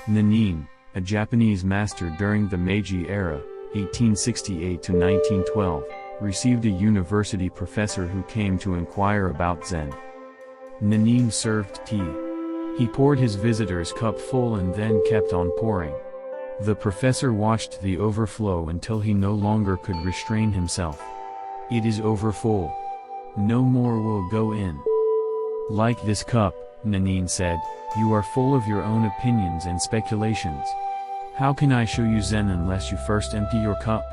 Nan-in, a Japanese master during the Meiji era, 1868 to 1912, received a university professor who came to inquire about Zen. Nan-in served tea. He poured his visitor's cup full and then kept on pouring. The professor watched the overflow until he no longer could restrain himself. It is overfull. No more will go in. Like this cup, Nan-in said, you are full of your own opinions and speculations. How can I show you Zen unless you first empty your cup?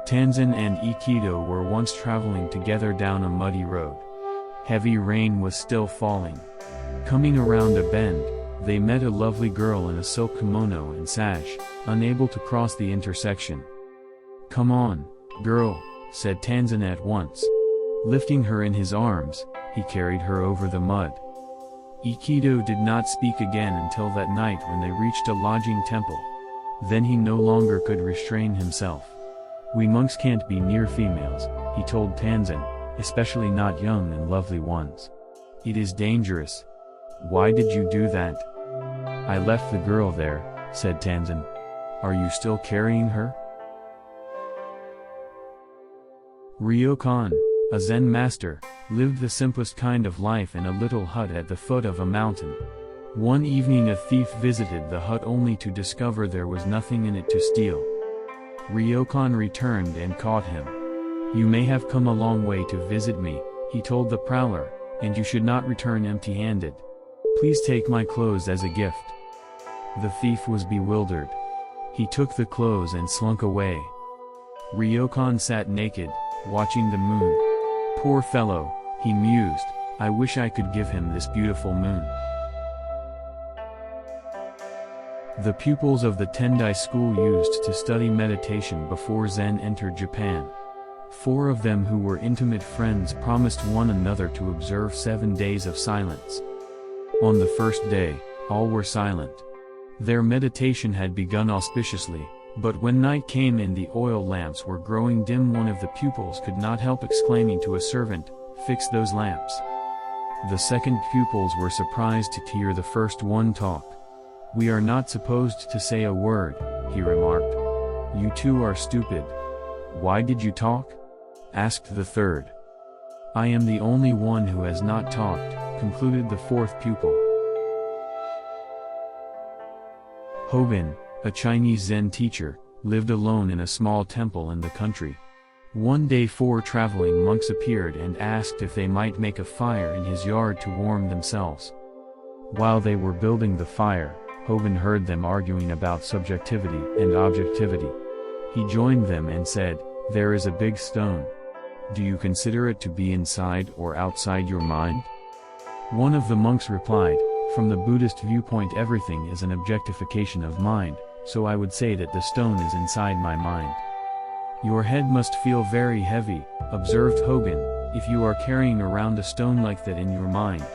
Tanzan and Ekido were once traveling together down a muddy road. Heavy rain was still falling. Coming around a bend, they met a lovely girl in a silk kimono and sash, unable to cross the intersection. "Come on, girl," said Tanzan at once. Lifting her in his arms, he carried her over the mud. Ekido did not speak again until that night when they reached a lodging temple. Then he no longer could restrain himself. "We monks can't be near females," he told Tanzan, "especially not young and lovely ones. It is dangerous." "Why did you do that?" "I left the girl there," said Tanzan. "Are you still carrying her?" Ryokan, a Zen master, lived the simplest kind of life in a little hut at the foot of a mountain. One evening a thief visited the hut only to discover there was nothing in it to steal. Ryokan returned and caught him. "You may have come a long way to visit me," he told the prowler, "and you should not return empty-handed. Please take my clothes as a gift." The thief was bewildered. He took the clothes and slunk away. Ryokan sat naked, watching the moon. "Poor fellow," he mused, "I wish I could give him this beautiful moon." The pupils of the Tendai school used to study meditation before Zen entered Japan. 4 of them who were intimate friends promised one another to observe 7 days of silence. On the first day, all were silent. Their meditation had begun auspiciously, but when night came and the oil lamps were growing dim, one of the pupils could not help exclaiming to a servant, "Fix those lamps." The second pupils were surprised to hear the first one talk. "We are not supposed to say a word," he remarked. "You two are stupid." "Why did you talk?" asked the third. "I am the only one who has not talked," concluded the fourth pupil. Hobin, a Chinese Zen teacher, lived alone in a small temple in the country. One day 4 traveling monks appeared and asked if they might make a fire in his yard to warm themselves. While they were building the fire, Hobin heard them arguing about subjectivity and objectivity. He joined them and said, "There is a big stone. Do you consider it to be inside or outside your mind?" One of the monks replied, "From the Buddhist viewpoint everything is an objectification of mind, so I would say that the stone is inside my mind." "Your head must feel very heavy," observed Hobin, "if you are carrying around a stone like that in your mind."